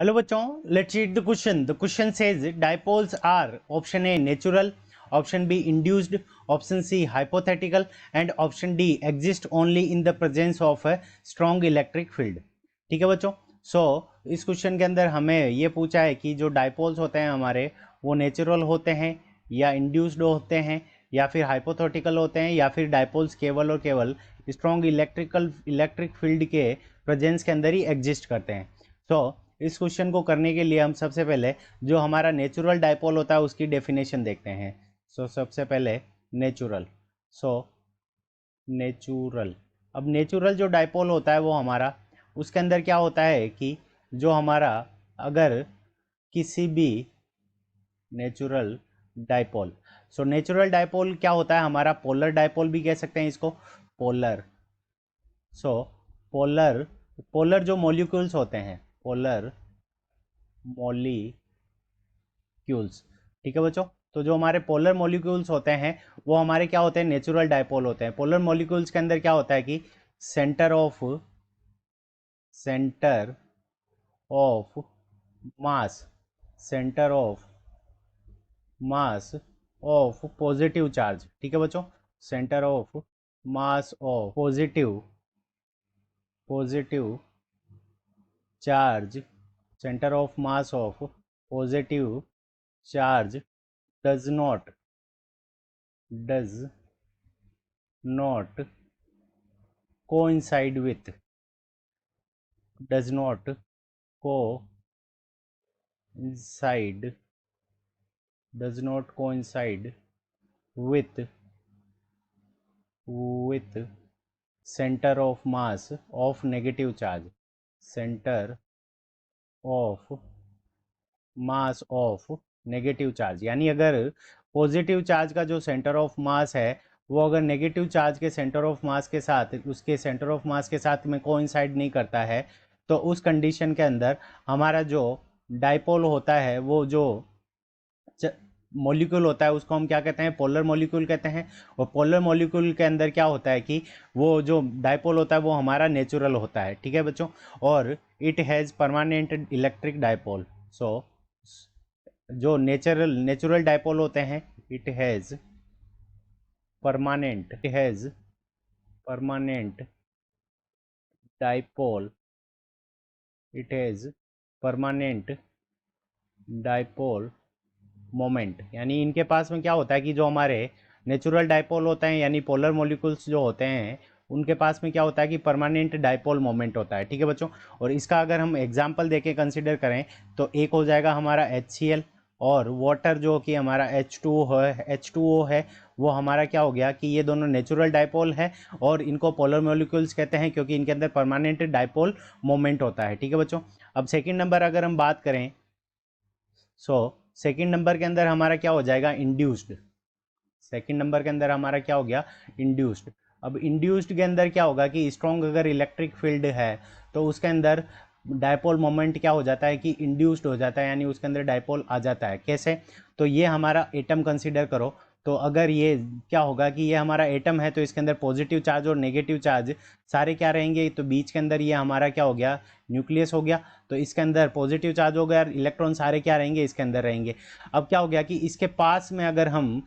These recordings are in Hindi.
हेलो बच्चों, let's read the question. The question says dipoles are option A natural, option B induced, option C hypothetical and option D exist only in the presence of a strong electric field. ठीक है बच्चों. सो इस क्वेश्चन के अंदर हमें ये पूछा है कि जो डाइपोल्स होते हैं हमारे वो नेचुरल होते हैं या इंड्यूस्ड होते हैं या फिर हाइपोथेटिकल होते हैं या फिर डाइपोल्स केवल और केवल स्ट्रॉन्ग इलेक्ट्रिक फील्ड के प्रेजेंस के अंदर ही एग्जिस्ट करते हैं. तो इस क्वेश्चन को करने के लिए हम सबसे पहले जो हमारा नेचुरल डाइपोल होता है उसकी डेफिनेशन देखते हैं. सबसे पहले नेचुरल. नेचुरल. अब नेचुरल जो डाइपोल होता है वो हमारा उसके अंदर क्या होता है कि जो हमारा अगर किसी भी नेचुरल डाइपोल. नेचुरल डाइपोल क्या होता है हमारा पोलर डाइपोल भी कह सकते हैं इसको. पोलर. पोलर पोलर जो मॉलिक्यूल्स होते हैं पोलर मॉलिक्यूल्स. ठीक है बच्चों. तो जो हमारे पोलर मॉलिक्यूल्स होते हैं वो हमारे क्या होते हैं नेचुरल डाइपोल होते हैं. पोलर मॉलिक्यूल्स के अंदर क्या होता है कि centre of mass of positive charge. ठीक है बच्चों. Centre of mass of positive charge. Centre of mass of positive charge does not coincide with center of mass of negative charge. Centre of mass of negative charge. यानी अगर पॉजिटिव चार्ज का जो सेंटर ऑफ मास है वो अगर नेगेटिव चार्ज के सेंटर ऑफ मास के साथ उसके सेंटर ऑफ मास के साथ में कोइंसाइड नहीं करता है तो उस कंडीशन के अंदर हमारा जो डाइपोल होता है वो जो मॉलिक्यूल होता है उसको हम क्या कहते हैं पोलर मॉलिक्यूल कहते हैं. और पोलर मॉलिक्यूल के अंदर क्या होता है कि वो जो डाइपोल होता है वो हमारा नेचुरल होता है. ठीक है बच्चों. और it has permanent electric dipole. जो नेचुरल डाइपोल होते हैं it has permanent dipole. Dipole moment. यानी इनके पास में क्या होता है कि जो हमारे नेचुरल डाइपोल होते हैं यानी पोलर मॉलिक्यूल्स जो होते हैं उनके पास में क्या होता है कि परमानेंट डाइपोल मोमेंट होता है. ठीक है बच्चों. और इसका अगर हम एग्जांपल देके कंसीडर करें तो एक हो जाएगा हमारा HCl और वाटर जो कि हमारा H2O है वो हमारा क्या हो गया कि ये दोनों नेचुरल डाइपोल है और इनको पोलर मॉलिक्यूल्स कहते हैं क्योंकि इनके अंदर परमानेंट डाइपोल मोमेंट होता है. ठीक है बच्चों. अब सेकेंड नंबर अगर हम बात करें सेकेंड नंबर के अंदर हमारा क्या हो जाएगा इंड्यूस्ड. सेकेंड नंबर के अंदर हमारा क्या हो गया इंड्यूस्ड. अब इंड्यूस्ड के अंदर क्या होगा कि स्ट्रॉन्ग अगर इलेक्ट्रिक फील्ड है तो उसके अंदर डाइपोल मोमेंट क्या हो जाता है कि इंड्यूस्ड हो जाता है यानी उसके अंदर डाइपोल आ जाता है. कैसे? तो ये हमारा एटम कंसीडर करो. तो अगर ये क्या होगा कि ये हमारा एटम है तो इसके अंदर पॉजिटिव चार्ज और नेगेटिव चार्ज सारे क्या रहेंगे. तो बीच के अंदर ये हमारा क्या हो गया न्यूक्लियस हो गया. तो इसके अंदर पॉजिटिव चार्ज हो गया और इलेक्ट्रॉन सारे क्या रहेंगे इसके अंदर रहेंगे. अब क्या हो गया कि इसके पास में अगर हम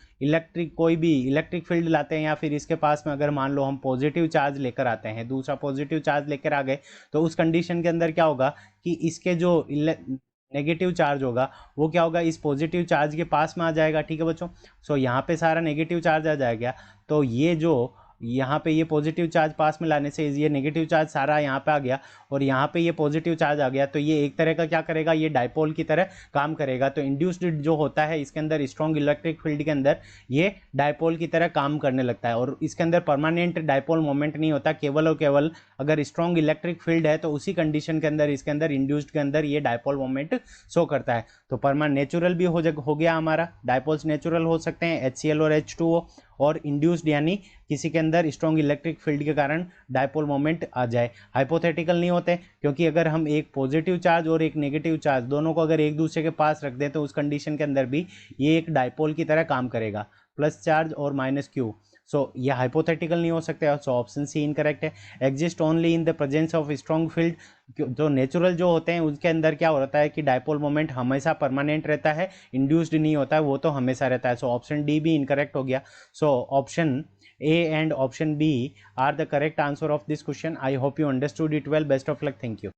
कोई भी इलेक्ट्रिक फील्ड लाते हैं या फिर इसके पास में अगर मान लो हम पॉजिटिव चार्ज लेकर आते हैं दूसरा पॉजिटिव चार्ज लेकर आ गए तो उस कंडीशन के अंदर क्या होगा कि इसके जो नेगेटिव चार्ज होगा वो क्या होगा इस पॉजिटिव चार्ज के पास में आ जाएगा. ठीक है बच्चों. यहाँ पे सारा नेगेटिव चार्ज आ जाएगा तो ये जो यहाँ पे ये पॉजिटिव चार्ज पास में लाने से ये नेगेटिव चार्ज सारा यहाँ पे आ गया और यहाँ पे ये पॉजिटिव चार्ज आ गया तो ये एक तरह का क्या करेगा ये डाइपोल की तरह काम करेगा. तो इंड्यूस्ड जो होता है इसके अंदर स्ट्रॉन्ग इलेक्ट्रिक फील्ड के अंदर ये डाइपोल की तरह काम करने लगता है और इसके अंदर परमानेंट डाइपोल मोमेंट नहीं होता. केवल और केवल अगर स्ट्रॉन्ग इलेक्ट्रिक फील्ड है तो उसी कंडीशन के अंदर इसके अंदर इंड्यूस्ड के अंदर ये डाइपोल मोमेंट शो करता है. तो परमानेंट नेचुरल भी हो गया हमारा. डाइपोल्स नेचुरल हो सकते हैं HCl और H2O और इंड्यूस्ड यानी किसी के अंदर स्ट्रॉन्ग इलेक्ट्रिक फील्ड के कारण डाइपोल मोमेंट आ जाए. हाइपोथेटिकल नहीं होते क्योंकि अगर हम एक पॉजिटिव चार्ज और एक नेगेटिव चार्ज दोनों को अगर एक दूसरे के पास रख दें तो उस कंडीशन के अंदर भी ये एक डाइपोल की तरह काम करेगा. प्लस चार्ज और माइनस क्यू सो ये हाइपोथेटिकल नहीं हो सकता, सो ऑप्शन सी इनकरेक्ट है। Exist only in the presence of strong field, जो नेचुरल जो होते हैं उसके अंदर क्या होता है कि डायपोल मोमेंट हमेशा परमानेंट रहता है, इंड्यूस्ड नहीं होता है, वो तो हमेशा रहता है। सो ऑप्शन डी भी इनकरेक्ट हो गया। So option A and option B are the correct answer of this question. I hope you understood it well. Best of luck. Thank you.